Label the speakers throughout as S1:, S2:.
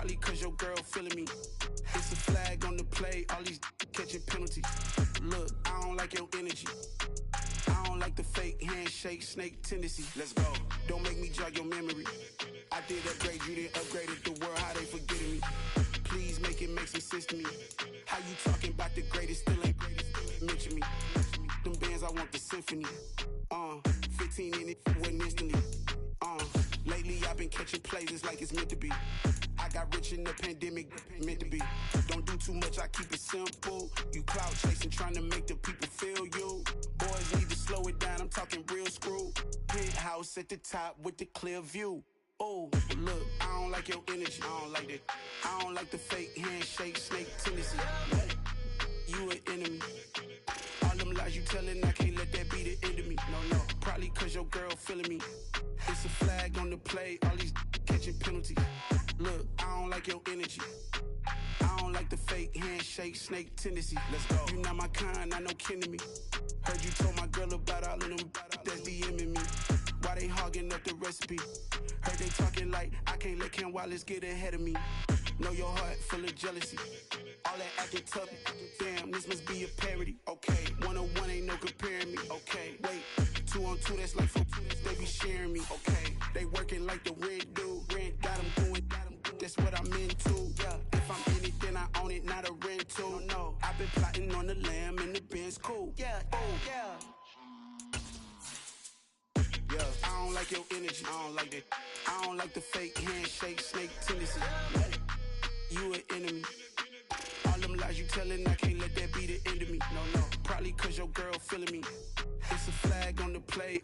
S1: Probably cause your girl feeling me. It's a flag on the play, all these catching penalties. Look, I don't like your energy. I don't like the fake handshake, snake tendency. Let's go. Don't make me jog your memory. I did upgrade you, then upgraded the world, how they forgetting me. Please make it make some sense to me. How you talking about the greatest, still ain't greatest, mention me. Them bands, I want the symphony. 15 in it, went instantly. Lately I've been catching plays, it's like it's meant to be. I got rich in the pandemic, meant to be. Don't do too much, I keep it simple. You clout chasing, trying to make the people feel you. Boys need to slow it down, I'm talking real screw. Penthouse at the top with the clear view. Oh, look, I don't like your energy, I don't like that. I don't like the fake handshake, snake tendency. You an enemy. All them lies you telling, I can't let that be the end of me. No, probably cause your girl feeling me. It's a flag on the play, all these catching penalties. Look, I don't like your energy. I don't like the fake handshake, snake tendency. Let's go. You not my kind, I know kin to me. Heard you told my girl about all of them that's DMing me. Why they hogging up the recipe? Heard they talking like I can't let Ken Wallace get ahead of me. Know your heart full of jealousy. All that acting tough, damn, this must be a parody. Okay, 1-on-1 ain't no comparing me. Okay, wait, 2-on-2, that's like 4, they be sharing me. Okay, they working like the rent dude. Rent got them doing, that's what I'm into. Yeah, if I'm in it, then I own it, not a rental. No, I've been plotting on the lamb and the Benz cool. Yeah, oh, yeah. Yeah, I don't like your energy, I don't like that. I don't like the fake handshake, snake tendency. You an enemy. All them lies you telling, I can't let that be the end of me. No, probably cause your girl feeling me. It's a flag on the play.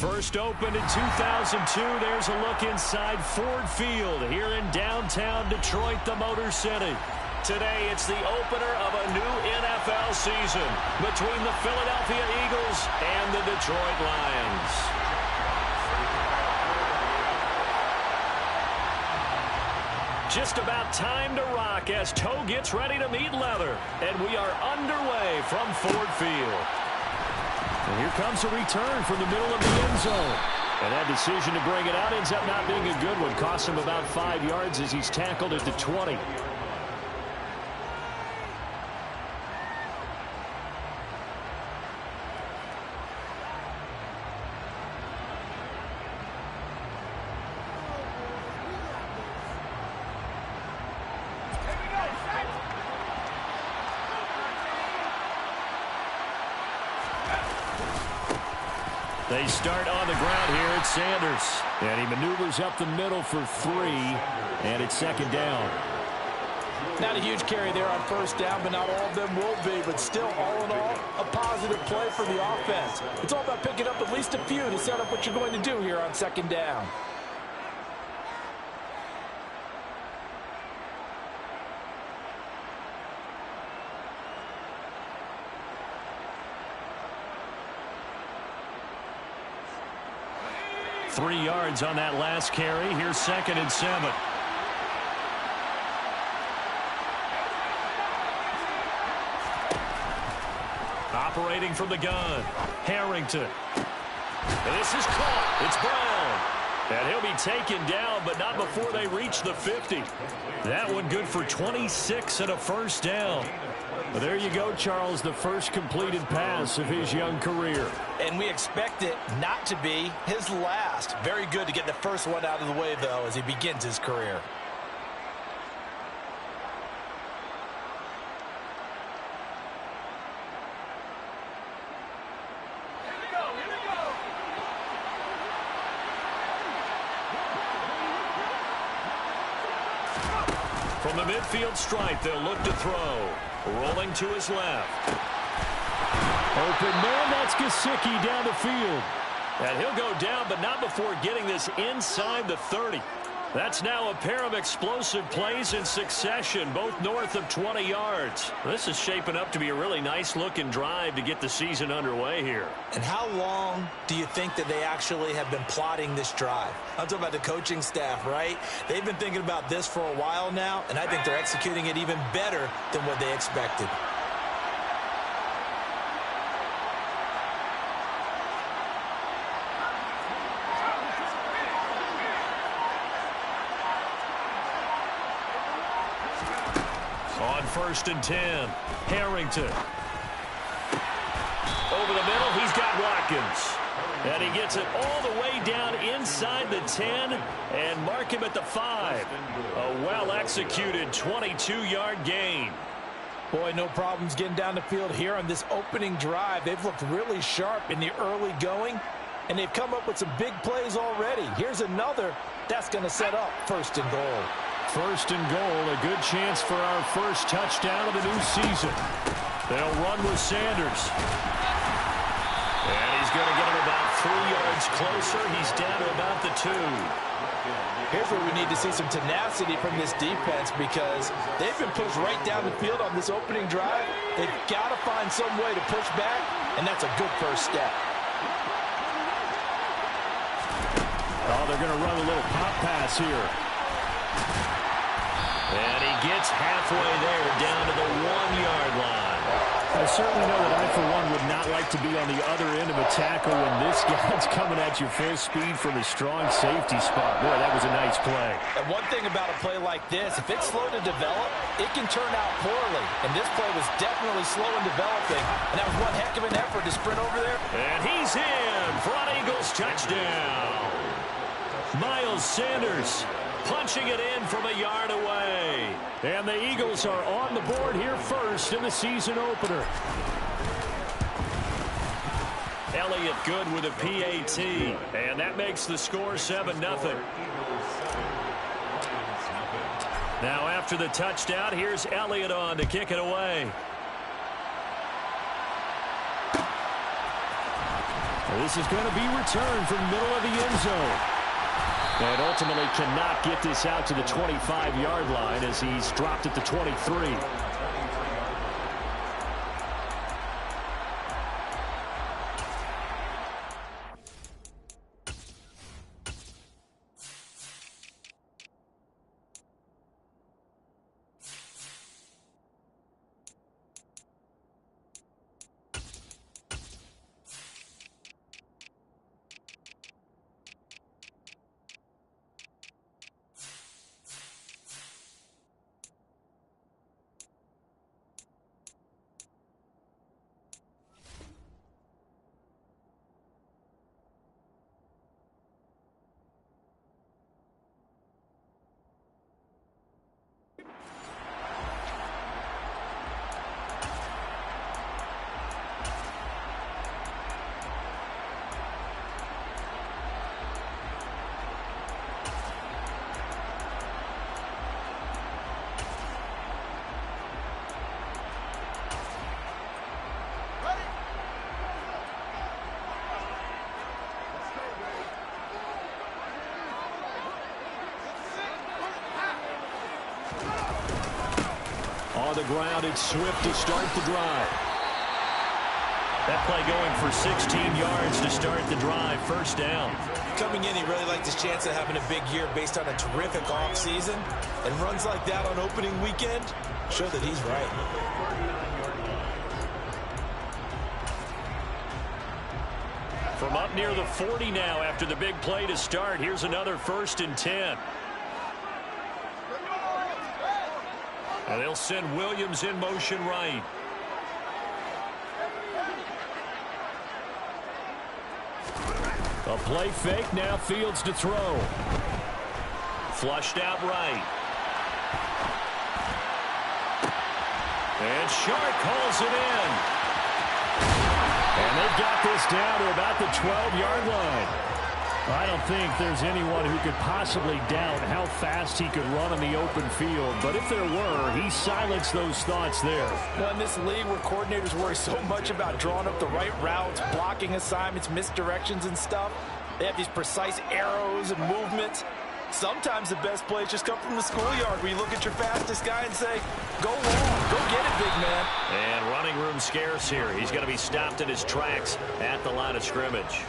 S2: First opened in 2002. There's a look inside Ford Field here in downtown Detroit, the Motor City. Today, it's the opener of a new NFL season between the Philadelphia Eagles and the Detroit Lions. Just about time to rock as toe gets ready to meet leather. And we are underway from Ford Field. And here comes a return from the middle of the end zone. And that decision to bring it out ends up not being a good one. Costs him about 5 yards as he's tackled at the 20. They start on the ground here at Sanders. And he maneuvers up the middle for 3. And it's second down.
S3: Not a huge carry there on first down, but not all of them will be. But still, all in all, a positive play for the offense. It's all about picking up at least a few to set up what you're going to do here on second down.
S2: Three yards on that last carry. Here's 2nd and 7. Operating from the gun, Harrington. And this is caught. It's Brown. And he'll be taken down, but not before they reach the 50. That one good for 26 and a first down. Well, there you go, Charles, the first completed pass of his young career.
S3: And we expect it not to be his last. Very good to get the first one out of the way, though, as he begins his career.
S2: From the midfield stripe, they'll look to throw. Rolling to his left. Open man, that's Gesicki down the field. And he'll go down, but not before getting this inside the 30. That's now a pair of explosive plays in succession, both north of 20 yards. This is shaping up to be a really nice-looking drive to get the season underway here.
S3: And how long do you think that they actually have been plotting this drive? I'm talking about the coaching staff, right? They've been thinking about this for a while now, and I think they're executing it even better than what they expected.
S2: On 1st and 10, Harrington. Over the middle, he's got Watkins. And he gets it all the way down inside the 10 and mark him at the 5. A well-executed 22-yard gain.
S3: Boy, no problems getting down the field here on this opening drive. They've looked really sharp in the early going, and they've come up with some big plays already. Here's another that's going to set up 1st and goal.
S2: 1st and goal, a good chance for our first touchdown of the new season. They'll run with Sanders. And he's going to get him about 3 yards closer. He's down to about the 2.
S3: Here's where we need to see some tenacity from this defense because they've been pushed right down the field on this opening drive. They've got to find some way to push back, and that's a good first step.
S2: Oh, they're going to run a little pop pass here. And he gets halfway there down to the 1-yard line. I certainly know that I, for one, would not like to be on the other end of a tackle when this guy's coming at you full speed from a strong safety spot. Boy, that was a nice play.
S3: And one thing about a play like this, if it's slow to develop, it can turn out poorly. And this play was definitely slow in developing. And that was one heck of an effort to sprint over there.
S2: And he's in for an Eagles touchdown. Miles Sanders punching it in from a yard away. And the Eagles are on the board here first in the season opener. Elliott good with a PAT. And that makes the score 7-0. Now after the touchdown, here's Elliott on to kick it away. This is going to be returned from the middle of the end zone. And ultimately cannot get this out to the 25-yard line as he's dropped at the 23. On the ground, it's Swift to start the drive. That play going for 16 yards to start the drive. 1st down.
S3: Coming in, he really liked his chance of having a big year based on a terrific offseason. And runs like that on opening weekend show that he's right.
S2: From up near the 40 now after the big play to start. Here's another 1st and 10. And they'll send Williams in motion right. A play fake, now Fields to throw. Flushed out right. And Shark calls it in. And they've got this down to about the 12-yard line. I don't think there's anyone who could possibly doubt how fast he could run on the open field. But if there were, he silenced those thoughts there.
S3: Well, in this league where coordinators worry so much about drawing up the right routes, blocking assignments, misdirections and stuff, they have these precise arrows and movements. Sometimes the best plays just come from the schoolyard where you look at your fastest guy and say, go long, go get it, big man.
S2: And running room scarce here. He's going to be stopped in his tracks at the line of scrimmage.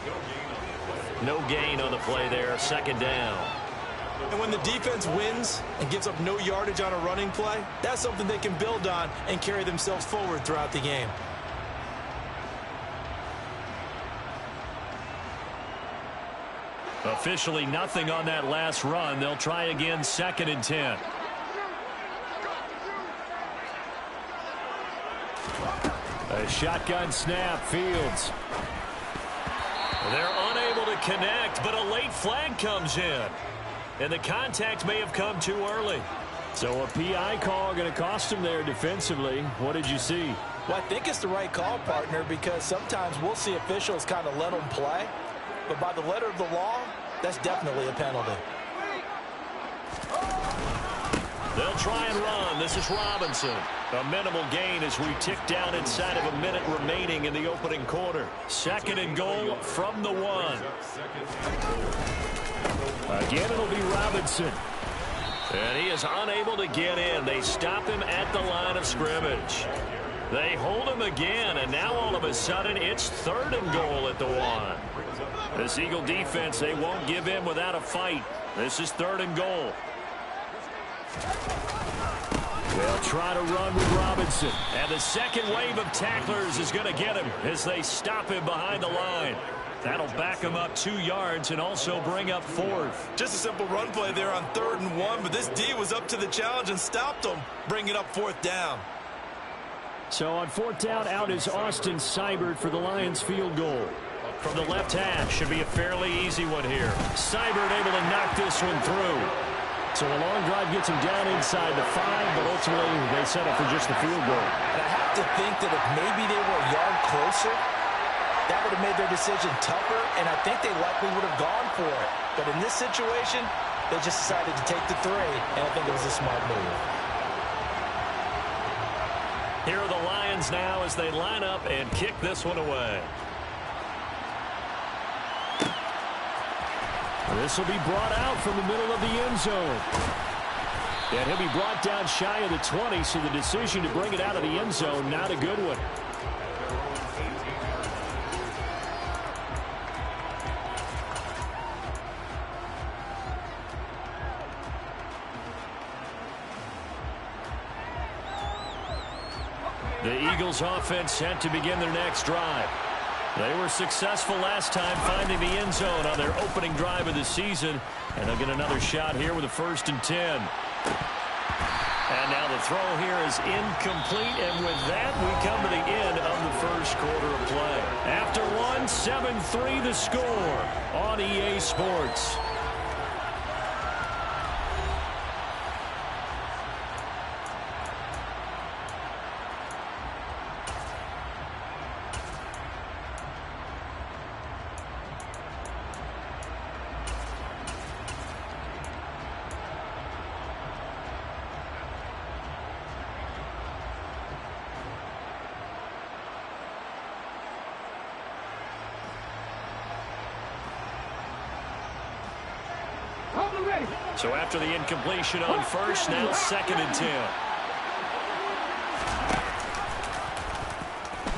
S2: No gain on the play there, 2nd down.
S3: And when the defense wins and gives up no yardage on a running play, that's something they can build on and carry themselves forward throughout the game.
S2: Officially nothing on that last run. They'll try again, 2nd and 10. A shotgun snap, Fields. They're unable to connect, but a late flag comes in. And the contact may have come too early. So a PI call going to cost him there defensively. What did you see?
S3: Well, I think it's the right call, partner, because sometimes we'll see officials kind of let them play. But by the letter of the law, that's definitely a penalty.
S2: They'll try and run. This is Robinson. A minimal gain as we tick down inside of a minute remaining in the opening quarter. 2nd and goal from the 1. Again, it'll be Robinson. And he is unable to get in. They stop him at the line of scrimmage. They hold him again, and now all of a sudden it's 3rd and goal at the 1. This Eagle defense, they won't give in without a fight. This is 3rd and goal. They'll try to run with Robinson. And the second wave of tacklers is going to get him as they stop him behind the line. That'll back him up 2 yards and also bring up 4th.
S3: Just a simple run play there on 3rd and 1, but this D was up to the challenge and stopped him, bringing up 4th down.
S2: So on 4th down, out is Austin Seibert for the Lions field goal. From the left hash, should be a fairly easy one here. Seibert able to knock this one through. So a long drive gets him down inside the 5, but ultimately they settle for just the field goal.
S3: And I have to think that if maybe they were a yard closer, that would have made their decision tougher, and I think they likely would have gone for it. But in this situation, they just decided to take the 3, and I think it was a smart move.
S2: Here are the Lions now as they line up and kick this one away. This will be brought out from the middle of the end zone. And he'll be brought down shy of the 20, so the decision to bring it out of the end zone, not a good one. The Eagles offense set to begin their next drive. They were successful last time finding the end zone on their opening drive of the season. And they'll get another shot here with a 1st and 10. And now the throw here is incomplete. And with that, we come to the end of the first quarter of play. After one, 7-3 the score on EA Sports. So after the incompletion on 1st, now 2nd and 10.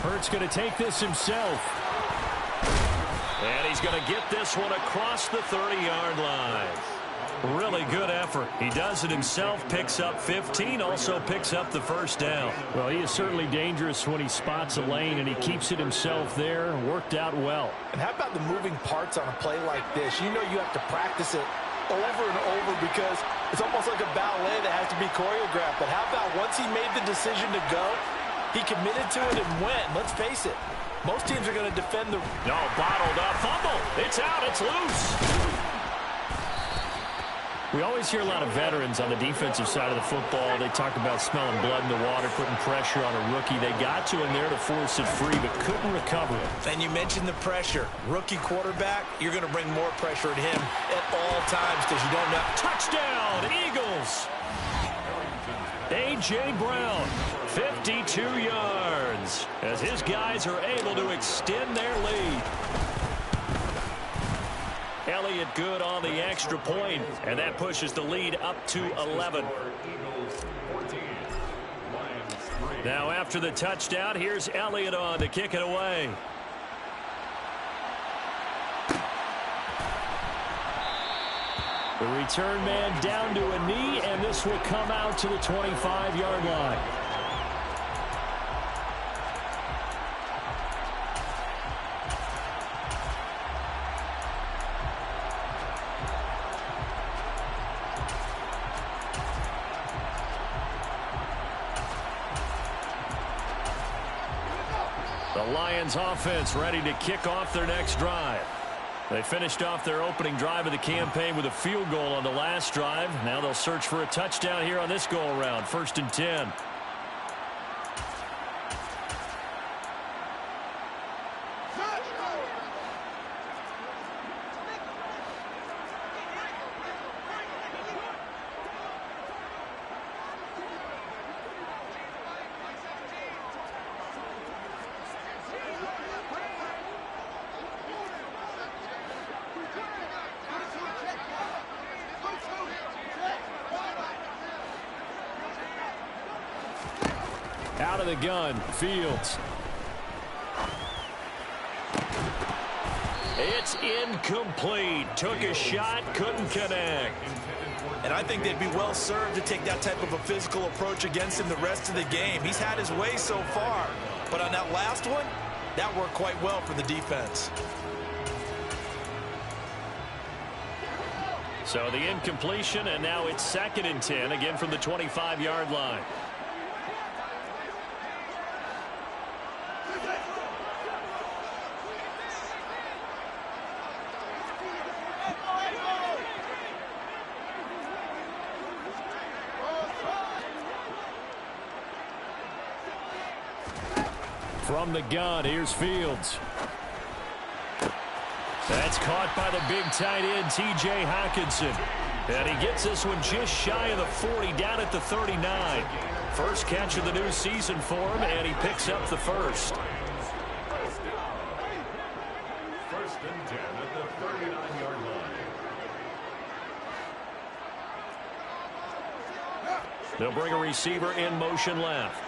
S2: Hurts going to take this himself. And he's going to get this one across the 30-yard line. Really good effort. He does it himself, picks up 15, also picks up the 1st down. Well, he is certainly dangerous when he spots a lane, and he keeps it himself there. Worked out well.
S3: And how about the moving parts on a play like this? You know you have to practice it over and over because it's almost like a ballet that has to be choreographed. But how about once he made the decision to go, he committed to it and went. Let's face it, most teams are going to defend the...
S2: No, bottled up, fumble. It's out, it's loose. We always hear a lot of veterans on the defensive side of the football. They talk about smelling blood in the water, putting pressure on a rookie. They got to him there to force it free, but couldn't recover it.
S3: And you mentioned the pressure. Rookie quarterback, you're going to bring more pressure at him at all times because you don't know.
S2: Touchdown, Eagles! A.J. Brown, 52 yards, as his guys are able to extend their lead. Elliott good on the extra point, and that pushes the lead up to 11. Now after the touchdown, here's Elliott on to kick it away. The return man down to a knee, and this will come out to the 25-yard line. The Lions offense ready to kick off their next drive. They finished off their opening drive of the campaign with a field goal on the last drive. Now they'll search for a touchdown here on this go-around. 1st and 10. Out of the gun, Fields. It's incomplete. Took a shot, couldn't connect.
S3: And I think they'd be well served to take that type of a physical approach against him the rest of the game. He's had his way so far. But on that last one, that worked quite well for the defense.
S2: So the incompletion, and now it's 2nd and 10, again from the 25-yard line. From the gun, here's Fields. That's caught by the big tight end, T.J. Hockenson. And he gets this one just shy of the 40, down at the 39. First catch of the new season for him, and he picks up the first.
S4: 1st and 10 at the 39-yard line.
S2: They'll bring a receiver in motion left.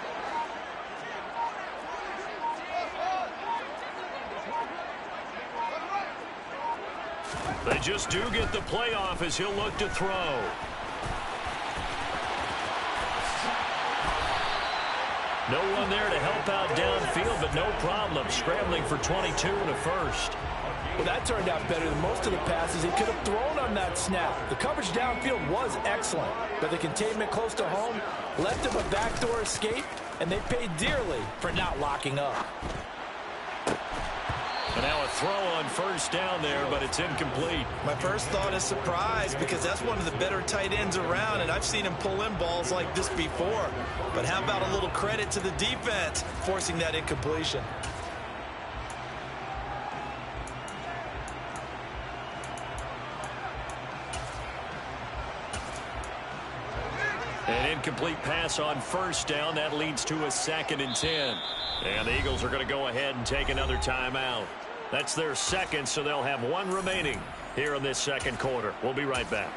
S2: They just do get the playoff as he'll look to throw. No one there to help out downfield, but no problem. Scrambling for 22 and a first.
S3: Well, that turned out better than most of the passes he could have thrown on that snap. The coverage downfield was excellent, but the containment close to home left him a backdoor escape, and they paid dearly for not locking up.
S2: And now a throw on first down there, but it's incomplete.
S3: My first thought is surprise, because that's one of the better tight ends around, and I've seen him pull in balls like this before. But how about a little credit to the defense forcing that incompletion?
S2: An incomplete pass on first down. That leads to a 2nd and 10. And the Eagles are going to go ahead and take another timeout. That's their second, so they'll have one remaining here in this second quarter. We'll be right back.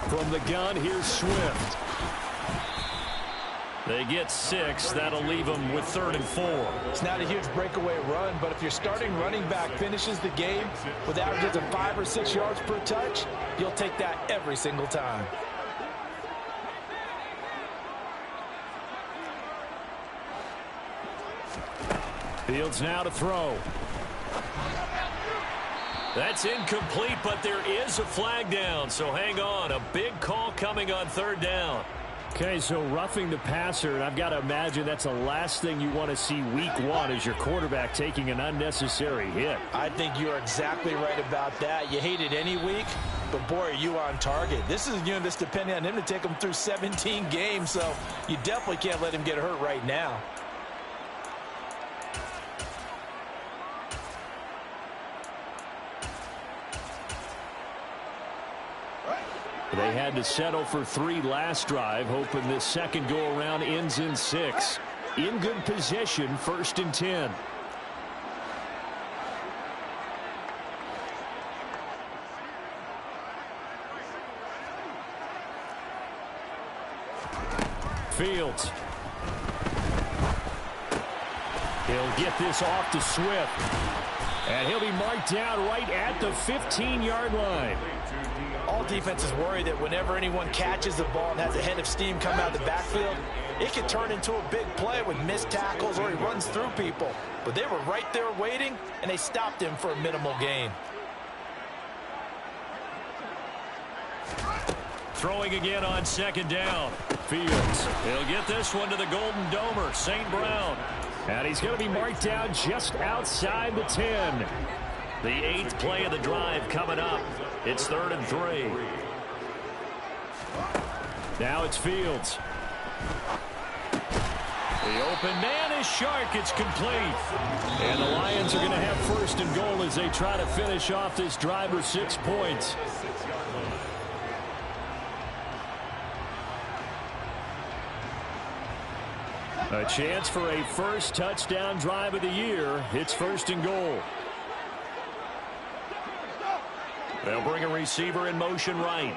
S2: From the gun, here's Swift. They get 6. That'll leave them with 3rd and 4.
S3: It's not a huge breakaway run, but if your starting running back finishes the game with averages of 5 or 6 yards per touch, you'll take that every single time.
S2: Fields now to throw. That's incomplete, but there is a flag down, so hang on. A big call coming on 3rd down. Okay, so roughing the passer, and I've got to imagine that's the last thing you want to see week 1 is your quarterback taking an unnecessary hit.
S3: I think you're exactly right about that. You hate it any week, but boy, are you on target. This is a unit that's depending on him to take him through 17 games, so you definitely can't let him get hurt right now.
S2: They had to settle for 3 last drive, hoping this second go-around ends in 6. In good position, 1st and 10. Fields. He'll get this off to Swift. And he'll be marked down right at the 15-yard line.
S3: All defenses worry that whenever anyone catches the ball and has a head of steam come out of the backfield, it can turn into a big play with missed tackles or he runs through people. But they were right there waiting, and they stopped him for a minimal gain.
S2: Throwing again on second down. Fields. He'll get this one to the Golden Domer, St. Brown. And he's going to be marked down just outside the 10. The 8th play of the drive coming up. It's 3rd and 3. Now it's Fields. The open man is Shark. It's complete. And the Lions are going to have 1st and goal as they try to finish off this drive with 6 points. A chance for a first touchdown drive of the year. It's 1st and goal. They'll bring a receiver in motion right.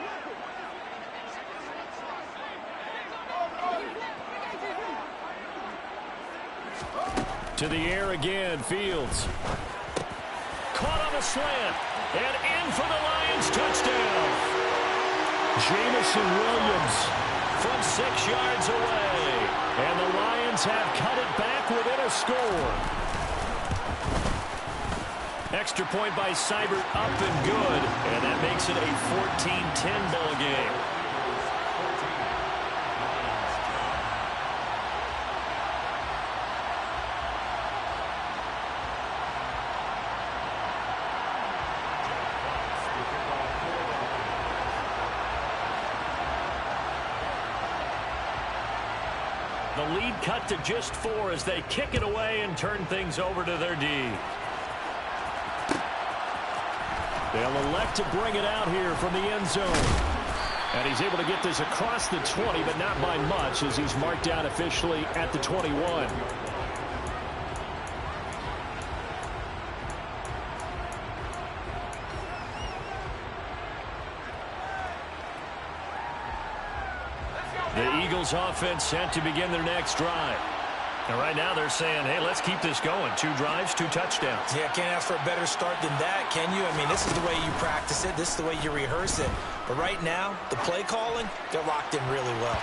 S2: To the air again, Fields. Caught on a slant. And in for the Lions touchdown. Jamison Williams from 6 yards away. And the Lions have cut it back within a score. Extra point by Seibert, up and good. And that makes it a 14-10 ball game. The lead cut to just 4 as they kick it away and turn things over to their D. They'll elect to bring it out here from the end zone. And he's able to get this across the 20, but not by much as he's marked down officially at the 21. The Eagles offense set to begin their next drive. And right now they're saying, hey, let's keep this going. 2 drives, 2 touchdowns.
S3: Yeah, can't ask for a better start than that, can you? I mean, this is the way you practice it. This is the way you rehearse it. But right now, the play calling, they're locked in really well.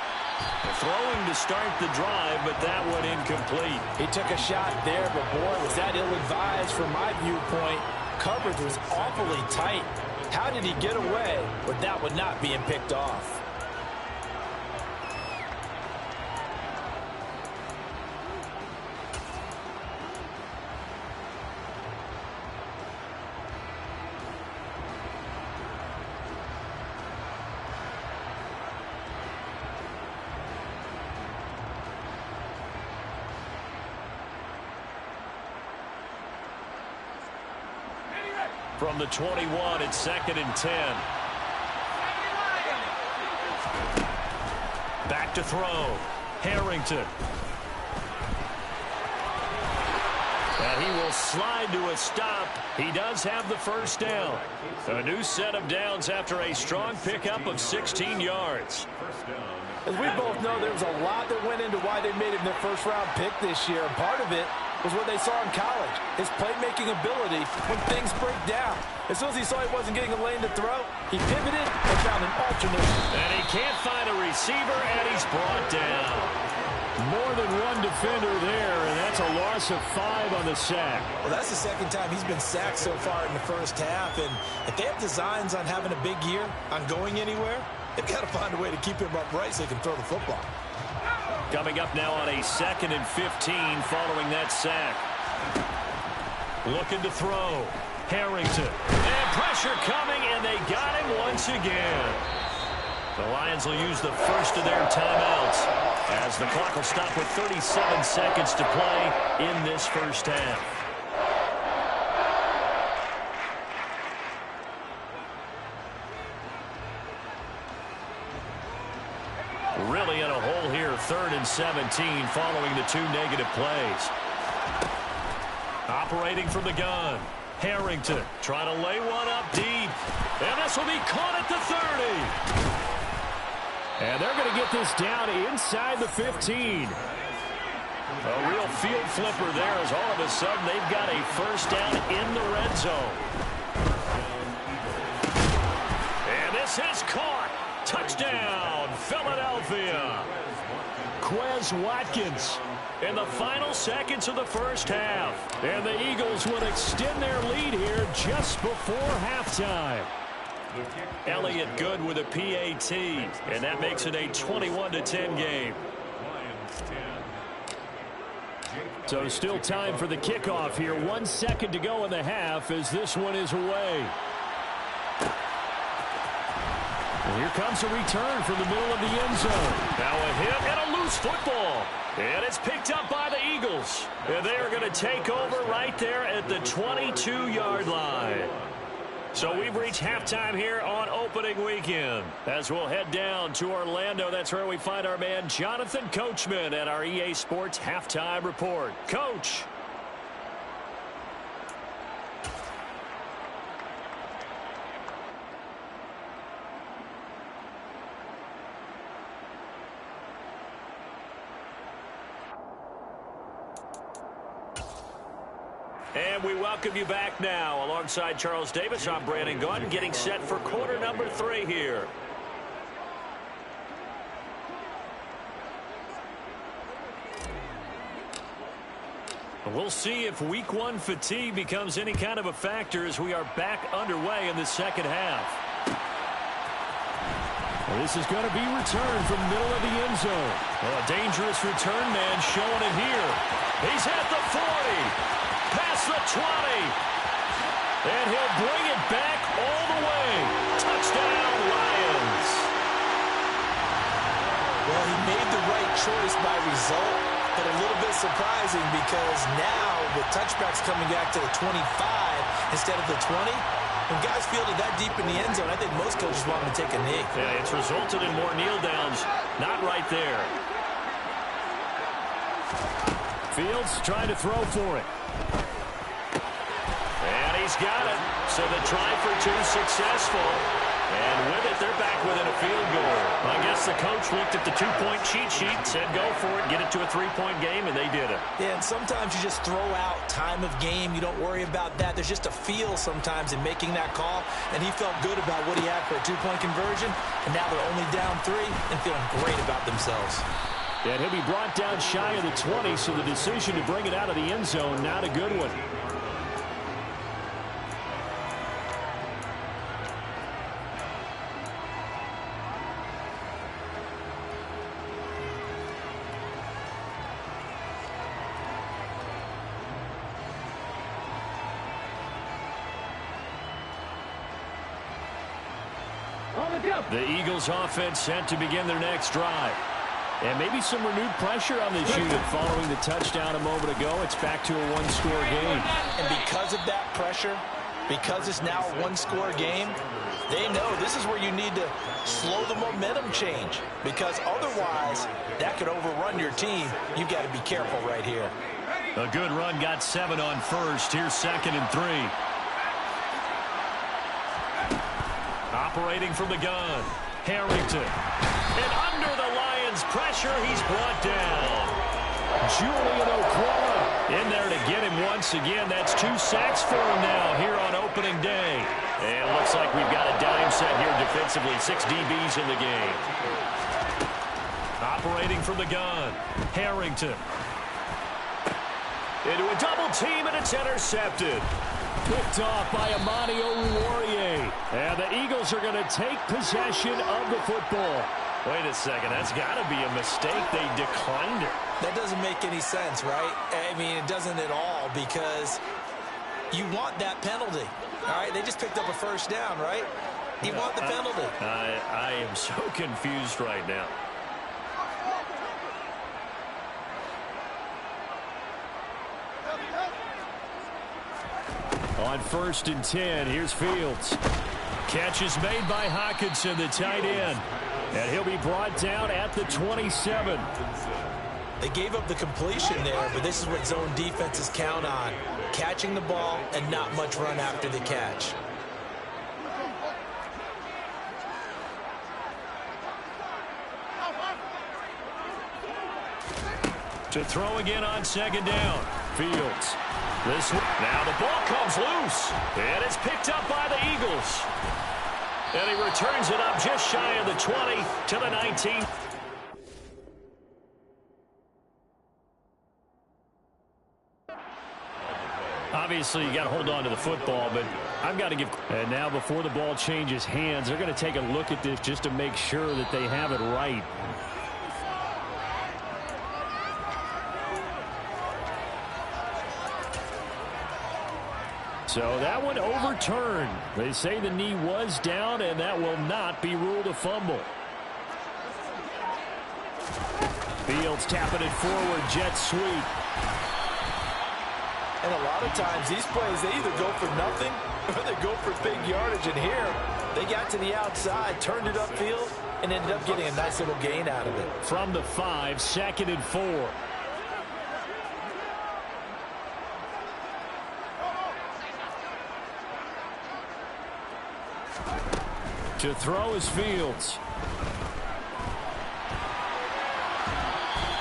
S2: Throwing to start the drive, but that one incomplete.
S3: He took a shot there, but boy, was that ill-advised from my viewpoint. Coverage was awfully tight. How did he get away with that one not being picked off?
S2: From the 21, it's 2nd and 10. Back to throw. Harrington. And he will slide to a stop. He does have the first down. A new set of downs after a strong pickup of 16 yards.
S3: As we both know, there was a lot that went into why they made him their first-round pick this year. And part of it was what they saw in college, his playmaking ability when things break down. As soon as he saw he wasn't getting a lane to throw, he pivoted and found an alternate.
S2: And he can't find a receiver, and he's brought down. More than one defender there, and that's a loss of 5 on the sack.
S3: Well, that's the 2nd time he's been sacked so far in the first half. And if they have designs on having a big year, on going anywhere, they've got to find a way to keep him upright so he can throw the football.
S2: Coming up now on a 2nd and 15 following that sack. Looking to throw. Harrington. And pressure coming, and they got him once again. The Lions will use the first of their timeouts as the clock will stop with 37 seconds to play in this first half. Really in a hole here, 3rd and 17 following the 2 negative plays. Operating from the gun. Harrington trying to lay one up deep. And this will be caught at the 30. And they're going to get this down inside the 15. A real field flipper there as all of a sudden they've got a first down in the red zone. And this is caught. Touchdown, Philadelphia. Quez Watkins in the final seconds of the first half. And the Eagles will extend their lead here just before halftime. Elliott good with a PAT, and that makes it a 21-10 game. So still time for the kickoff here. 1 second to go in the half as this one is away. And here comes a return from the middle of the end zone. Now a hit and a loose football. And it's picked up by the Eagles. And they are going to take over right there at the 22-yard line. So we've reached halftime here on opening weekend. As we'll head down to Orlando, that's where we find our man Jonathan Coachman at our EA Sports Halftime Report. Coach. And we welcome you back now. Alongside Charles Davis, I'm Brandon Gunn, getting set for quarter number 3 here. We'll see if week 1 fatigue becomes any kind of a factor as we are back underway in the second half. Well, this is going to be returned from the middle of the end zone. Well, a dangerous return man showing it here. He's at the 40. Past the 20. And he'll bring it back all the way. Touchdown, Lions.
S3: Well, he made the right choice by result, but a little bit surprising because now with touchbacks coming back to the 25 instead of the 20, when guys fielded that deep in the end zone, I think most coaches want them to take a knee.
S2: Yeah, it's resulted in more kneel downs. Not right there. Fields trying to throw for it. And he's got it. So the try for 2 successful. And with it, they're back within a field goal. I guess the coach looked at the 2-point cheat sheet, said go for it, get it to a 3-point game, and they did it.
S3: Yeah, and sometimes you just throw out time of game. You don't worry about that. There's just a feel sometimes in making that call, and he felt good about what he had for a 2-point conversion, and now they're only down 3 and feeling great about themselves.
S2: Yeah, he'll be brought down shy of the 20, so the decision to bring it out of the end zone, not a good one. The Eagles offense set to begin their next drive. And maybe some renewed pressure on this unit following the touchdown a moment ago. It's back to a 1-score game.
S3: And because of that pressure, because it's now a 1-score game, they know this is where you need to slow the momentum change. Because otherwise, that could overrun your team. You've got to be careful right here.
S2: A good run got 7 on first. Here's 2nd and 3. Operating from the gun, Harrington. And under the Lions' pressure, he's brought down. Julian Okwara in there to get him once again. That's 2 sacks for him now here on opening day. And it looks like we've got a dime set here defensively. 6 DBs in the game. Operating from the gun, Harrington. Into a double team, and it's intercepted. Picked off by Amani Oruwariye. And the Eagles are going to take possession of the football. Wait a second. That's got to be a mistake. They declined it.
S3: That doesn't make any sense, right? I mean, it doesn't at all because you want that penalty. All right, they just picked up a first down, right? You want the penalty.
S2: I am so confused right now. On 1st and 10, here's Fields. Catch is made by Hockenson, the tight end. And he'll be brought down at the 27.
S3: They gave up the completion there, but this is what zone defenses count on. Catching the ball and not much run after the catch.
S2: To throw again on second down. Fields. Now the ball comes loose. And it's picked up by the Eagles. And he returns it up just shy of the 20 to the 19. Obviously, you got to hold on to the football, but I've got to give. And now before the ball changes hands, they're going to take a look at this just to make sure that they have it right. So that one overturned. They say the knee was down, and that will not be ruled a fumble. Fields tapping it forward, jet sweep.
S3: And a lot of times these plays, they either go for nothing or they go for big yardage. And here, they got to the outside, turned it upfield, and ended up getting a nice little gain out of it.
S2: From the 5, 2nd and 4. To throw is Fields.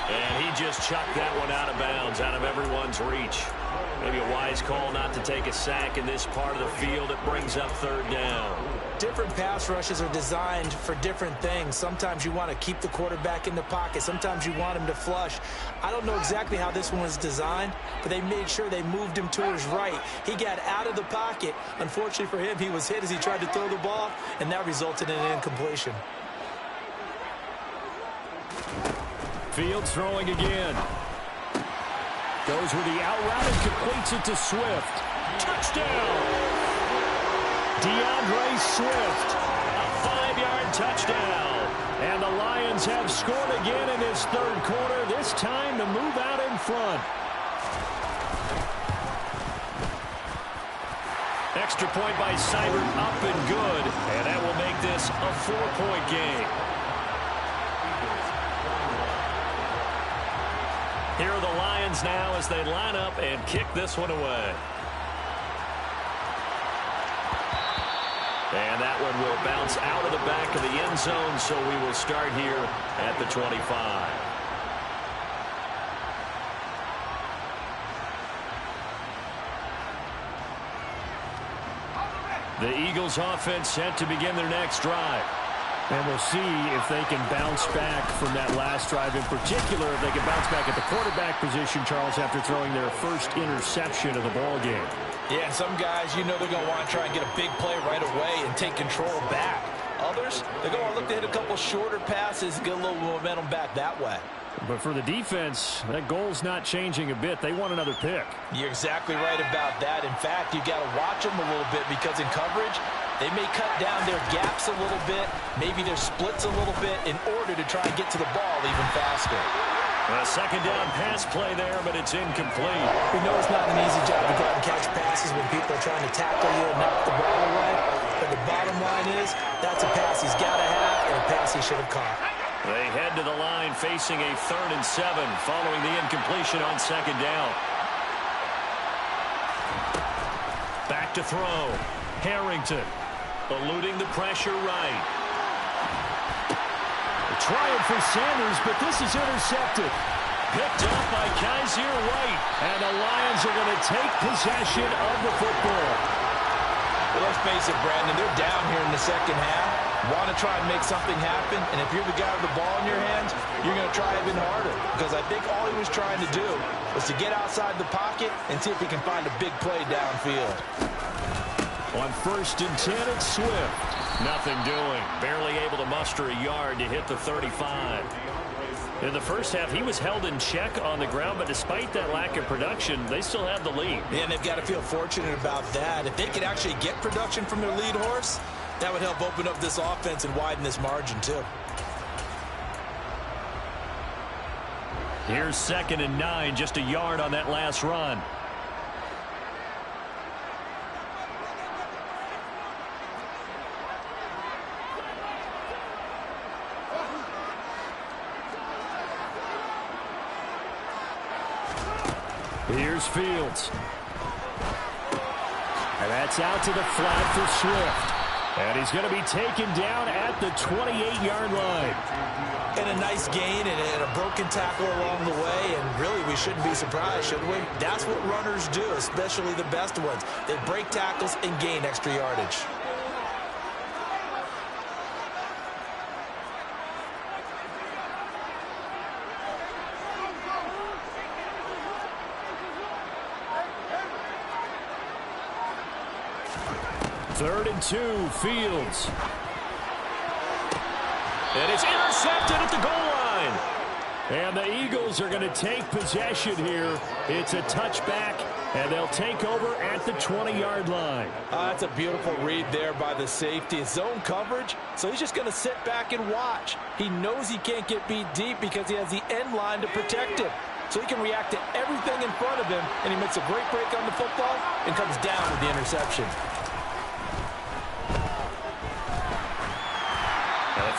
S2: And he just chucked that one out of bounds, out of everyone's reach. Maybe a wise call not to take a sack in this part of the field. It brings up 3rd down.
S3: Different pass rushes are designed for different things. Sometimes you want to keep the quarterback in the pocket. Sometimes you want him to flush. I don't know exactly how this one was designed, but they made sure they moved him to his right. He got out of the pocket. Unfortunately for him, he was hit as he tried to throw the ball, and that resulted in an incompletion.
S2: Fields throwing again. Goes with the out route and completes it to Swift. Touchdown! DeAndre Swift, a 5-yard touchdown. And the Lions have scored again in this 3rd quarter, this time to move out in front. Extra point by Seibert, up and good. And that will make this a 4-point game. Here are the Lions now as they line up and kick this one away. And that one will bounce out of the back of the end zone, so we will start here at the 25. The Eagles offense set to begin their next drive. And we'll see if they can bounce back from that last drive. In particular, if they can bounce back at the quarterback position, Charles, after throwing their first interception of the ball game.
S3: Yeah, some guys, you know they're going to want to try and get a big play right away and take control back. Others, they're going to look to hit a couple shorter passes, get a little momentum back that way.
S2: But for the defense, that goal's not changing a bit. They want another pick.
S3: You're exactly right about that. In fact, you got to watch them a little bit because in coverage, they may cut down their gaps a little bit, maybe their splits a little bit in order to try and get to the ball even faster.
S2: A 2nd down pass play there, but it's incomplete.
S3: We know it's not an easy job to go out and catch passes when people are trying to tackle you and knock the ball away. But the bottom line is, that's a pass he's got to have and a pass he should have caught.
S2: They head to the line facing a 3rd and 7 following the incompletion on 2nd down. Back to throw. Harrington eluding the pressure right. Trying for Sanders, but this is intercepted. Picked up by Kaiser White. And the Lions are going to take possession of the football.
S3: Well, let's face it, Brandon, they're down here in the 2nd half. Want to try and make something happen, and if you're the guy with the ball in your hands, you're going to try even harder. Because I think all he was trying to do was to get outside the pocket and see if he can find a big play downfield.
S2: On 1st and 10, it's Swift. Nothing doing. Barely able to muster a yard to hit the 35. In the first half, he was held in check on the ground, but despite that lack of production, they still have the lead.
S3: And they've got to feel fortunate about that. If they could actually get production from their lead horse, that would help open up this offense and widen this margin, too.
S2: Here's 2nd and 9, just a yard on that last run. Here's Fields. And that's out to the flat for Swift. And he's going to be taken down at the 28-yard line.
S3: And a nice gain and a broken tackle along the way. And really, we shouldn't be surprised, should we? That's what runners do, especially the best ones. They break tackles and gain extra yardage.
S2: Third and 2, Fields. And it's intercepted at the goal line. And the Eagles are going to take possession here. It's a touchback, and they'll take over at the 20-yard line.
S3: That's a beautiful read there by the safety. It's zone coverage, so he's just going to sit back and watch. He knows he can't get beat deep because he has the end line to protect him. So he can react to everything in front of him, and he makes a great break on the football and comes down with the interception.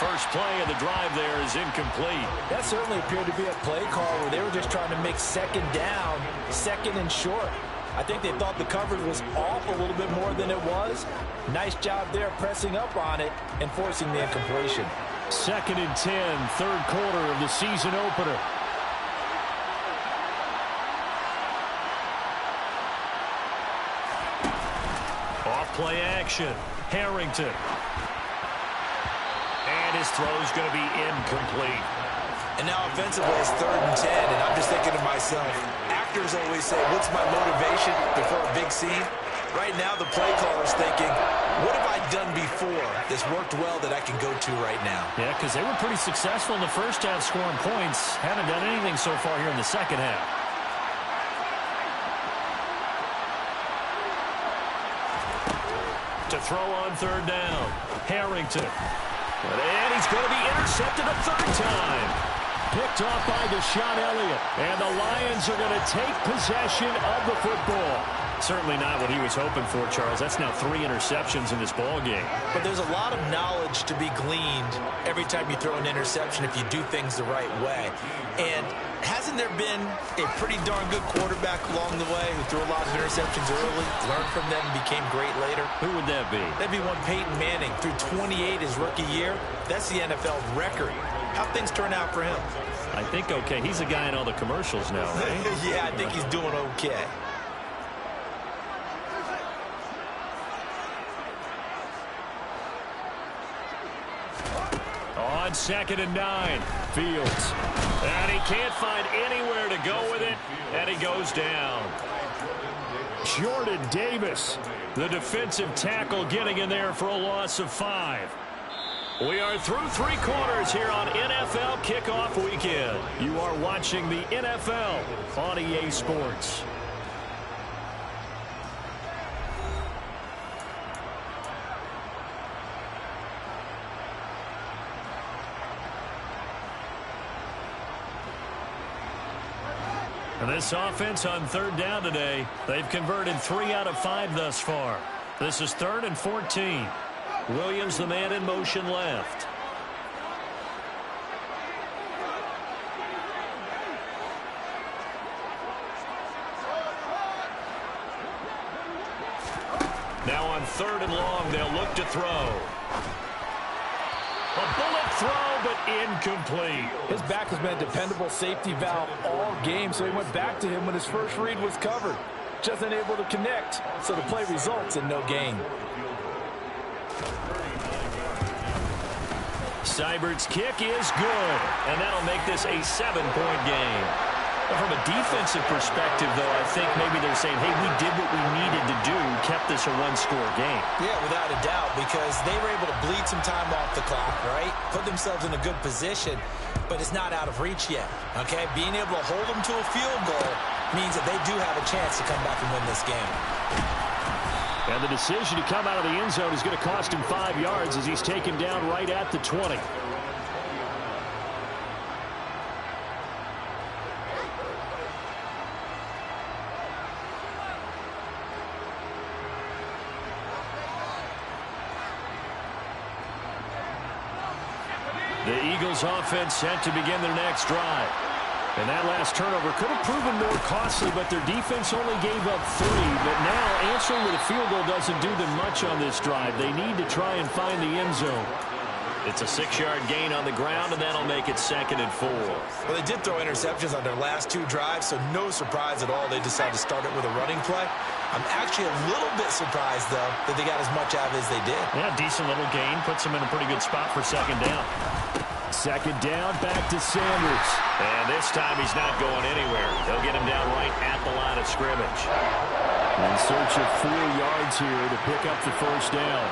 S2: First play of the drive there is incomplete.
S3: That certainly appeared to be a play call where they were just trying to make second down, second and short. I think they thought the coverage was off a little bit more than it was. Nice job there pressing up on it and forcing the incompletion.
S2: Second and 10, third quarter of the season opener. Off play action. Harrington. And his throw's going to be incomplete.
S3: And now offensively it's third and 10, and I'm just thinking to myself, actors always say, what's my motivation before a big scene? Right now the play caller's thinking, what have I done before that's worked well that I can go to right now?
S2: Yeah, because they were pretty successful in the first half scoring points. Haven't done anything so far here in the second half. To throw on third down, Harrington. And he's going to be intercepted a third time. Picked off by Deshaun Elliott. And the Lions are going to take possession of the football. Certainly not what he was hoping for, Charles. That's now 3 interceptions in this ball game.
S3: But there's a lot of knowledge to be gleaned every time you throw an interception if you do things the right way. And hasn't there been a pretty darn good quarterback along the way who threw a lot of interceptions early, learned from them, and became great later?
S2: Who would that be?
S3: That'd be one Peyton Manning. Threw 28 his rookie year. That's the NFL record. How'd things turn out for him?
S2: I think okay. He's a guy in all the commercials now, right?
S3: Yeah, I think he's doing okay.
S2: On second and 9, Fields. And he can't find anywhere to go with it, and he goes down. Jordan Davis, the defensive tackle, getting in there for a loss of 5. We are through 3 quarters here on NFL Kickoff Weekend. You are watching the NFL on EA Sports. And this offense on third down today, they've converted 3 out of 5 thus far. This is 3rd and 14. Williams, the man in motion left. Now on 3rd and long, they'll look to throw. A bullet throw, but incomplete.
S3: His back has been a dependable safety valve all game, so he went back to him when his first read was covered. Just unable to connect, so the play results in no gain.
S2: Seibert's kick is good, and that'll make this a 7-point game. And from a defensive perspective, though, I think maybe they're saying, hey, we did what we needed to do, kept this a 1-score game.
S3: Yeah, without a doubt, because they were able to bleed some time off the clock, right? Put themselves in a good position, but it's not out of reach yet, okay? Being able to hold them to a field goal means that they do have a chance to come back and win this game.
S2: And the decision to come out of the end zone is going to cost him 5 yards as he's taken down right at the 20. The Eagles offense set to begin their next drive. And that last turnover could have proven more costly, but their defense only gave up 3. But now answering with a field goal doesn't do them much on this drive. They need to try and find the end zone. It's a 6-yard gain on the ground, and that'll make it 2nd and 4.
S3: Well, they did throw interceptions on their last 2 drives, so no surprise at all they decided to start it with a running play. I'm actually a little bit surprised, though, that they got as much out of it as they did.
S2: Yeah, decent little gain. Puts them in a pretty good spot for 2nd down. 2nd down, back to Sanders.
S5: And this time he's not going anywhere. They'll get him down right at the line of scrimmage.
S2: In search of 4 yards here to pick up the 1st down.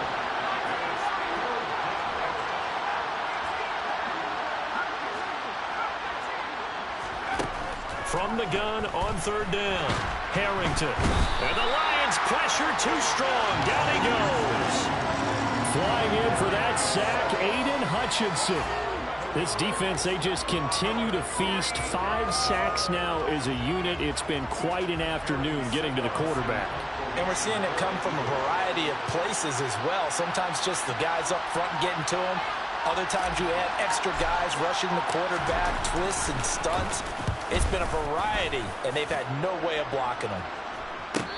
S2: From the gun on 3rd down. Harrington. And the Lions pressure too strong. Down he goes. Flying in for that sack, Aiden Hutchinson. This defense, they just continue to feast. 5 sacks now as a unit. It's been quite an afternoon getting to the quarterback.
S3: And we're seeing it come from a variety of places as well. Sometimes just the guys up front getting to him. Other times you add extra guys rushing the quarterback, twists and stunts. It's been a variety, and they've had no way of blocking them.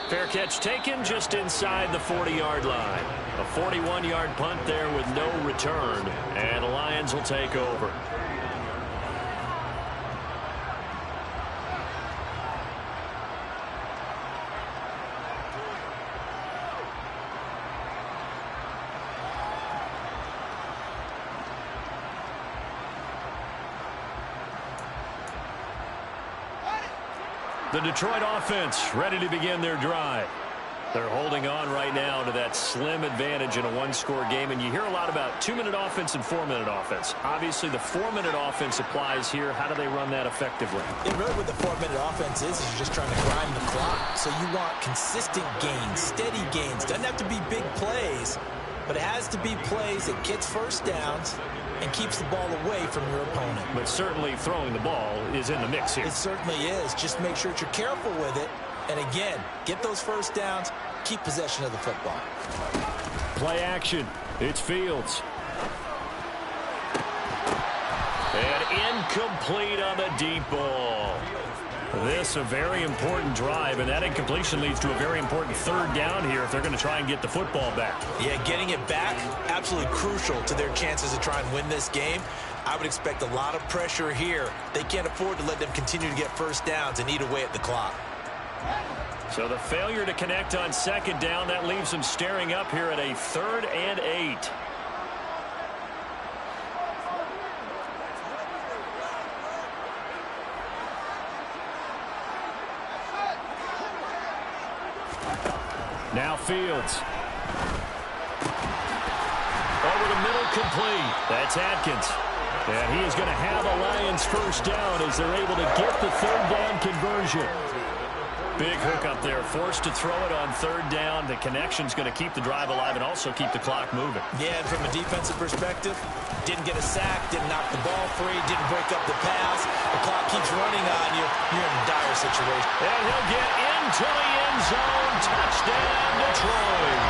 S2: Fair catch taken just inside the 40-yard line. A 41-yard punt there with no return, and the Lions will take over. The Detroit offense ready to begin their drive. They're holding on right now to that slim advantage in a 1-score game, and you hear a lot about 2-minute offense and 4-minute offense. Obviously, the 4-minute offense applies here. How do they run that effectively?
S3: Yeah, really what the 4-minute offense is you're just trying to grind the clock. So you want consistent gains, steady gains. Doesn't have to be big plays, but it has to be plays that gets 1st downs and keeps the ball away from your opponent.
S2: But certainly throwing the ball is in the mix here.
S3: It certainly is. Just make sure that you're careful with it. And again, get those 1st downs, keep possession of the football.
S2: Play action. It's Fields. And incomplete on the deep ball. This a very important drive, and that incompletion leads to a very important 3rd down here if they're going to try and get the football back.
S3: Yeah, getting it back, absolutely crucial to their chances to try and win this game. I would expect a lot of pressure here. They can't afford to let them continue to get 1st downs and eat away at the clock.
S2: So the failure to connect on 2nd down, that leaves them staring up here at a 3rd and 8. Now Fields. Over the middle, complete. That's Atkins. And he is going to have a Lions 1st down as they're able to get the 3rd down conversion. Big hook up there, forced to throw it on 3rd down. The connection's going to keep the drive alive and also keep the clock moving.
S3: Yeah, and from a defensive perspective, didn't get a sack, didn't knock the ball free, didn't break up the pass. The clock keeps running on you. You're in a dire situation.
S2: And he'll get into the end zone. Touchdown, Detroit.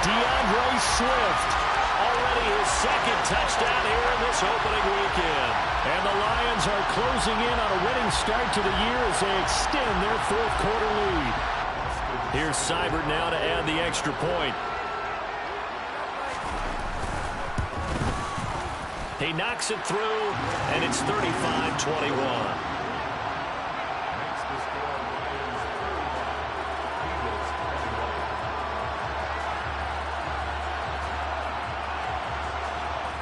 S2: DeAndre Swift. Already his 2nd touchdown here in this opening weekend. And the Lions are closing in on a winning start to the year as they extend their 4th quarter lead. Here's Seibert now to add the extra point. He knocks it through, and it's 35-21.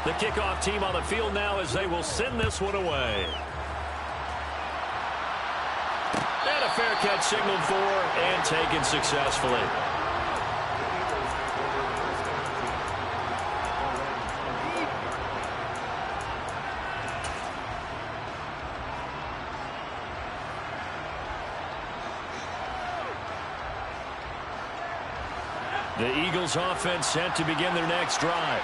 S2: The kickoff team on the field now as they will send this one away. And a fair catch signaled for and taken successfully. The Eagles offense set to begin their next drive.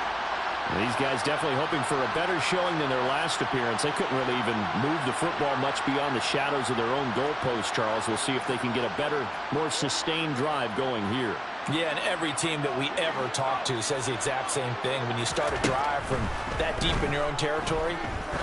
S2: These guys definitely hoping for a better showing than their last appearance. They couldn't really even move the football much beyond the shadows of their own goalpost, Charles. We'll see if they can get a better, more sustained drive going here.
S3: Yeah, and every team that we ever talk to says the exact same thing. When you start a drive from that deep in your own territory,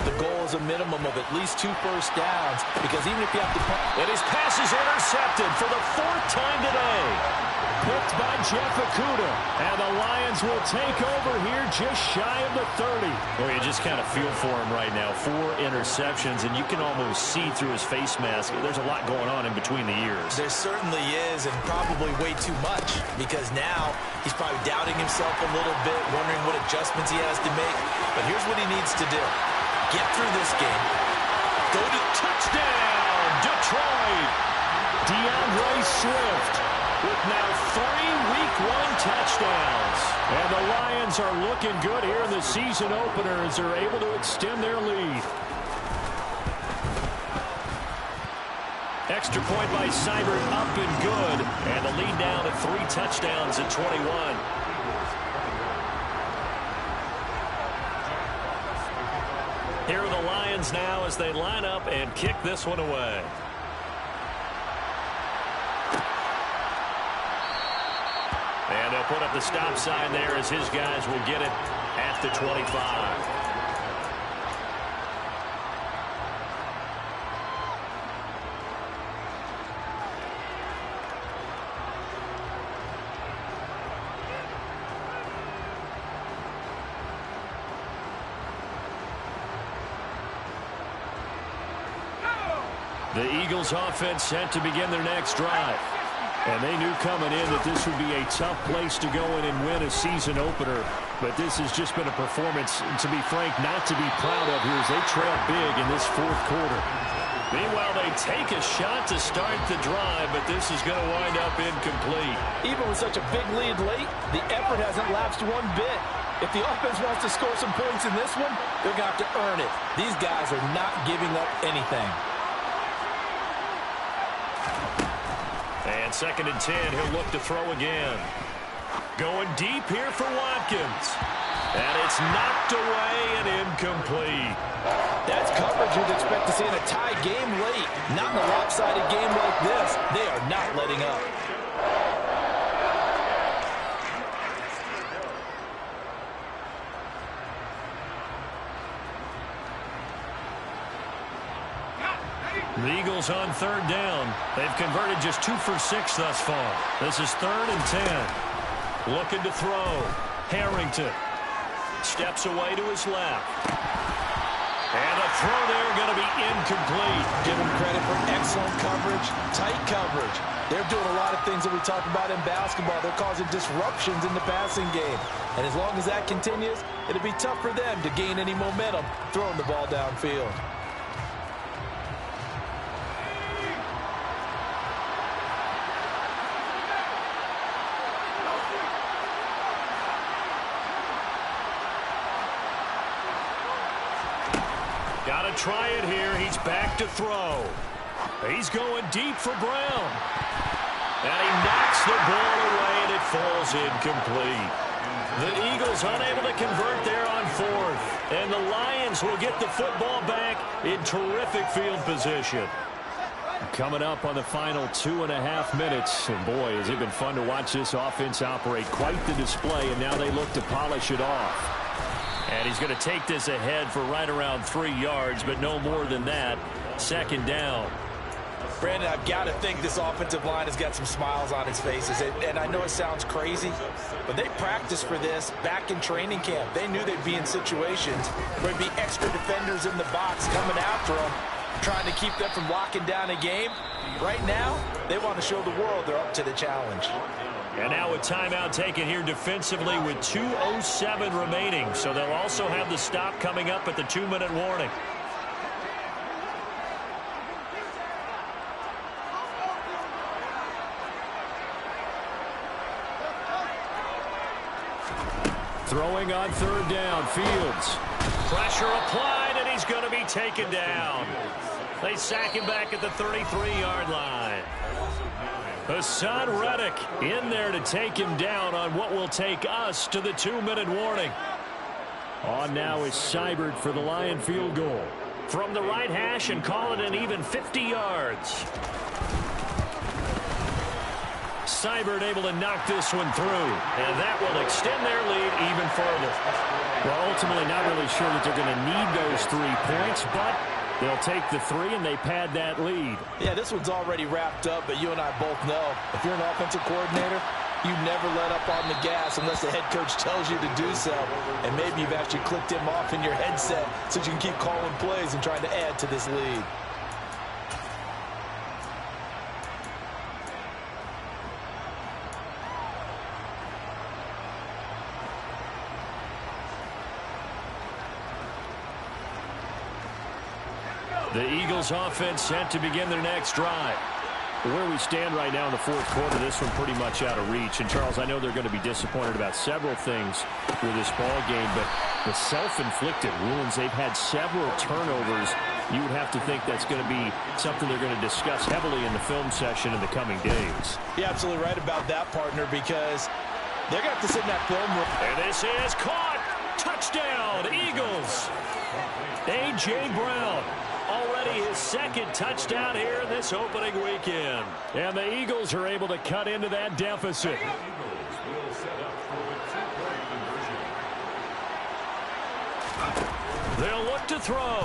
S3: the goal is a minimum of at least 2 first downs, because even if you have to punt...
S2: And his pass is intercepted for the 4th time today. Picked by Jeff Okudah. And the Lions will take over here just shy of the 30. Well, you just kind of feel for him right now. 4 interceptions, and you can almost see through his face mask. There's a lot going on in between the ears.
S3: There certainly is, and probably way too much, because now he's probably doubting himself a little bit, wondering what adjustments he has to make. But here's what he needs to do. Get through this game. Go to touchdown, Detroit.
S2: DeAndre Swift with now 3 Week 1 touchdowns. And the Lions are looking good here in the season opener as they're able to extend their lead. Extra point by Seibert, up and good. And the lead down to 3 touchdowns at 21. Here are the Lions now as they line up and kick this one away. And they'll put up the stop sign there as his guys will get it at the 25. The Eagles offense set to begin their next drive. And they knew coming in that this would be a tough place to go in and win a season opener. But this has just been a performance, to be frank, not to be proud of here as they trail big in this 4th quarter. Meanwhile, they take a shot to start the drive, but this is going to wind up incomplete.
S3: Even with such a big lead late, the effort hasn't lapsed one bit. If the offense wants to score some points in this one, they're going to have to earn it. These guys are not giving up anything.
S2: And 2nd and 10, he'll look to throw again. Going deep here for Watkins. And it's knocked away and incomplete.
S3: That's coverage you'd expect to see in a tie game late. Not in a lopsided game like this. They are not letting up.
S2: The Eagles on 3rd down. They've converted just 2 for 6 thus far. This is 3rd and 10. Looking to throw. Harrington steps away to his left. And a throw there going to be incomplete.
S3: Give them credit for excellent coverage, tight coverage. They're doing a lot of things that we talk about in basketball. They're causing disruptions in the passing game. And as long as that continues, it'll be tough for them to gain any momentum throwing the ball downfield.
S2: Got to try it here. He's back to throw. He's going deep for Brown. And he knocks the ball away, and it falls incomplete. The Eagles unable to convert there on 4th. And the Lions will get the football back in terrific field position. Coming up on the final 2.5 minutes. And boy, has it been fun to watch this offense operate. Quite the display, and now they look to polish it off. And he's going to take this ahead for right around 3 yards, but no more than that. 2nd down.
S3: Brandon, I've got to think this offensive line has got some smiles on its faces. And I know it sounds crazy, but they practiced for this back in training camp. They knew they'd be in situations where there'd be extra defenders in the box coming after them, trying to keep them from locking down a game. Right now, they want to show the world they're up to the challenge.
S2: And now a timeout taken here defensively with 2:07 remaining. So they'll also have the stop coming up at the 2-minute warning. Throwing on 3rd down, Fields. Pressure applied, and he's going to be taken down. They sack him back at the 33-yard line. Hassan Reddick in there to take him down on what will take us to the 2-minute warning. On now is Seibert for the Lion field goal. From the right hash and call it an even 50 yards. Seibert able to knock this one through, and that will extend their lead even further. Well, ultimately not really sure that they're going to need those 3 points, but they'll take the 3 and they pad that lead.
S3: Yeah, this one's already wrapped up, but you and I both know if you're an offensive coordinator, you never let up on the gas unless the head coach tells you to do so. And maybe you've actually clicked him off in your headset so you can keep calling plays and trying to add to this lead.
S2: The Eagles offense set to begin their next drive. Where we stand right now in the fourth quarter, this one pretty much out of reach. And, Charles, I know they're going to be disappointed about several things with this ball game, but the self-inflicted wounds, they've had several turnovers. You would have to think that's going to be something they're going to discuss heavily in the film session in the coming days.
S3: You're absolutely right about that, partner, because they're going to have to sit in that film room.
S2: And this is caught. Touchdown, Eagles. A.J. Brown. Already his second touchdown here in this opening weekend. And the Eagles are able to cut into that deficit. They'll look to throw.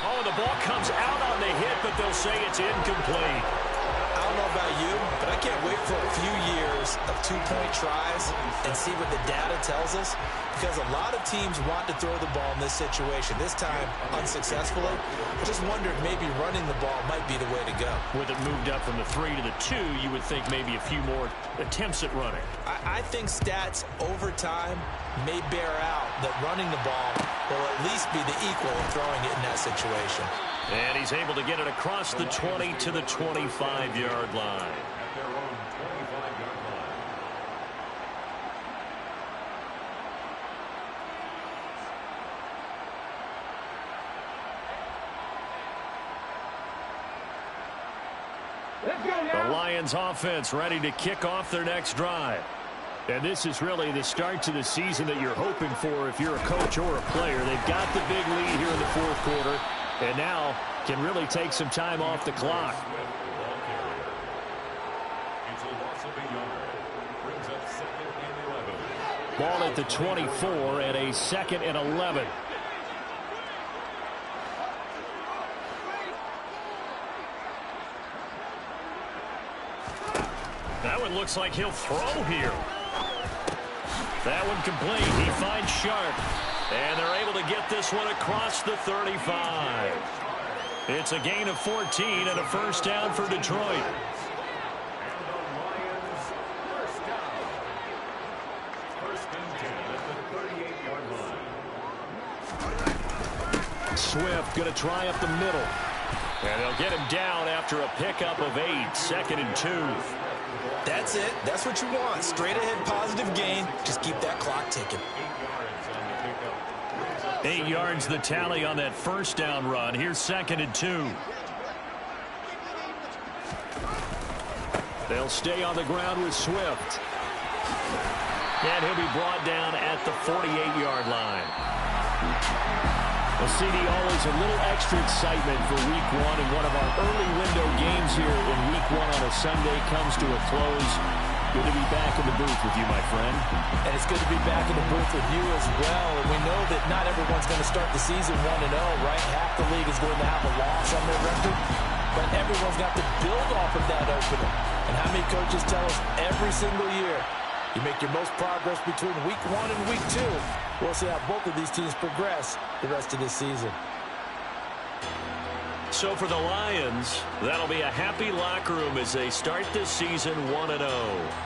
S2: Oh, the ball comes out on the hit, but they'll say it's incomplete.
S3: I don't know about you, but I can't wait for a few years of two-point tries and see what the data tells us, because a lot of teams want to throw the ball in this situation. This time, unsuccessfully. I just wonder if maybe running the ball might be the way to go.
S2: With it moved up from the 3 to the 2, you would think maybe a few more attempts at running.
S3: I think stats over time may bear out that running the ball will at least be the equal of throwing it in that situation.
S2: And he's able to get it across the 20 to the 25-yard line. The Lions offense ready to kick off their next drive. And this is really the start to the season that you're hoping for if you're a coach or a player. They've got the big lead here in the fourth quarter, and now can really take some time off the clock. Ball at the 24 and a 2nd and 11. That one looks like he'll throw here. That one complete. He finds Sharp. And they're able to get this one across the 35. It's a gain of 14 and a first down for Detroit. Swift going to try up the middle. And they'll get him down after a pickup of 8, 2nd and 2.
S3: That's it. That's what you want. Straight ahead positive gain. Just keep that clock ticking.
S2: 8 yards the tally on that first down run. Here's 2nd and 2. They'll stay on the ground with Swift. And he'll be brought down at the 48-yard line. Well, CD, always a little extra excitement for Week 1, and one of our early window games here in Week 1 on a Sunday comes to a close. Good to be back in the booth with you, my friend.
S3: And it's good to be back in the booth with you as well. And we know that not everyone's going to start the season 1-0, right? Half the league is going to have a loss on their record. But everyone's got to build off of that opener. And how many coaches tell us every single year, you make your most progress between Week 1 and Week 2. We'll see how both of these teams progress the rest of this season.
S2: So for the Lions, that'll be a happy locker room as they start this season 1-0.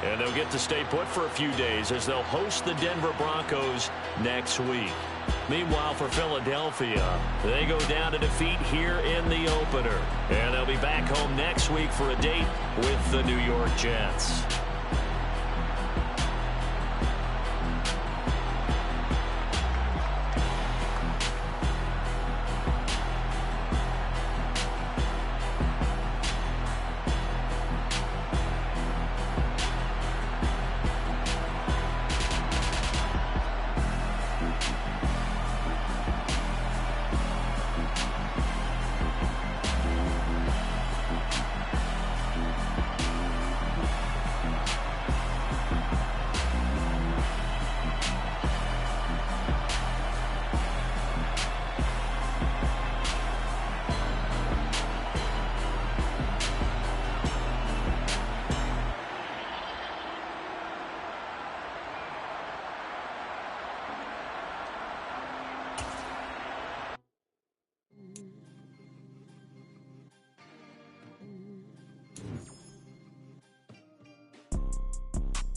S2: And they'll get to stay put for a few days as they'll host the Denver Broncos next week. Meanwhile, for Philadelphia, they go down to defeat here in the opener. And they'll be back home next week for a date with the New York Jets.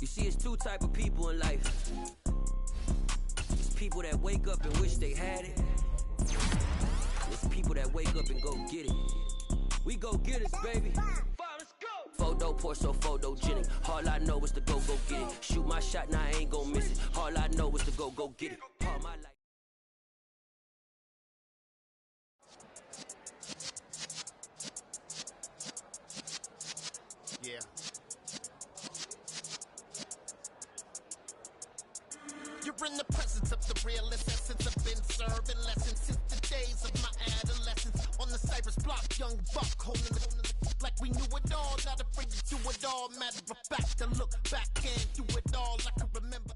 S6: You see, it's two type of people in life. It's people that wake up and wish they had it. It's people that wake up and go get it. We go get it, baby. Photo poor, so photogenic. All I know is to go get it. Shoot my shot, now I ain't gon' miss it. All I know is to go get it. All my life.
S7: Yeah. You're in the presence of the realest essence. I've been serving lessons since the days of my adolescence. On the Cypress block, young buck holding the like we knew it all. Not afraid to do it all. Matter of fact, to look back and do it all. I can remember.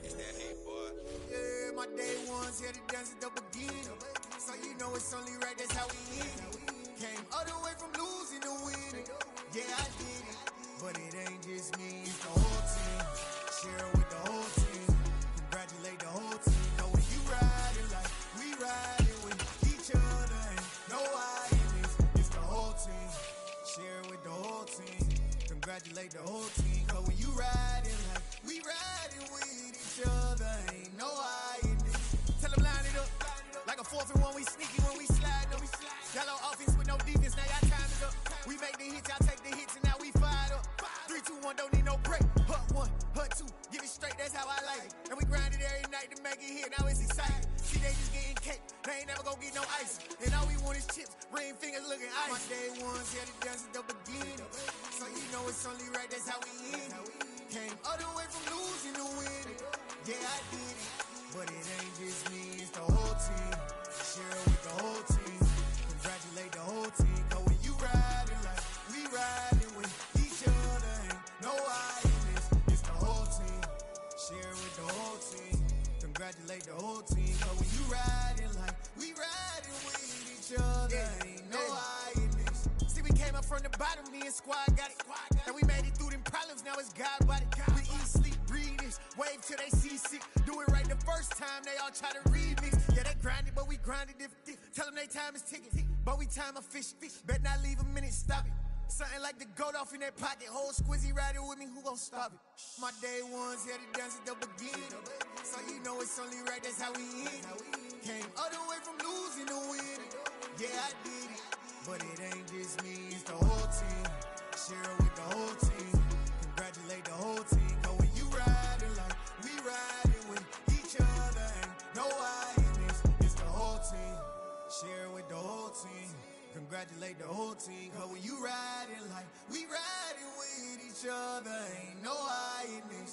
S8: It's that heat, boy.
S9: Yeah, my day one's here to dance at the beginning. So you know it's only right, that's how we end it. Came all the way from losing to winning. Yeah, I did it. But it ain't just me, it's the whole team. Share it with the whole team. Congratulate the whole team. Know when you riding like we riding with each other. Ain't no hiding, it's the whole team. Share it with the whole team. Congratulate the whole team. Know when you riding like we riding with each other. Ain't no hiding. Tell them line it up. Like a 4th and 1, we sneaky when we slide up. Yellow offense with no defense, now y'all time is up. We make the hits, y'all take the hits, and now we fired up. 3, 2, 1, don't need no break. Hut 1, hut 2, give it straight, that's how I like it. And we grind it every night to make it hit, now it's exciting. See, they just getting cake, they ain't never gonna get no ice. And all we want is chips, ring fingers looking ice. My day one's here to dance at the beginning. So you know it's only right, that's how we end it. Came all the way from losing to winning. Yeah, I did it. But it ain't just me, it's the whole team. Share it with the whole team. Congratulate the whole team. Cause when you riding like we riding with each other. Ain't no hiding, it's the whole team. Share it with the whole team. Congratulate the whole team. Cause when you riding like we riding with each other. Ain't no hiding. See, we came up from the bottom, me and squad got it. And we made it through them problems, now it's God body. We eat, sleep, breathe this, wave till they see sick. Do it right the first time, they all try to remix. Yeah, they grinded, but we grinded different. Tell them they time is ticking, but we time a fish. Bet not leave a minute, stop it. Something like the goat off in their pocket. Whole squizzy riding with me, who gon' stop it? My day one's here to dance at the beginning. So you know it's only right, that's how we end it. Came all the way from losing to winning. Yeah, I did it. But it ain't just me, it's the whole team. Share it with the whole team. Congratulate the whole team. Cause when you riding like we riding with each other. Ain't no hiding, it's the whole team. Share it with the whole team. Congratulate the whole team. Cause when you riding like we riding with each other. Ain't no hiding,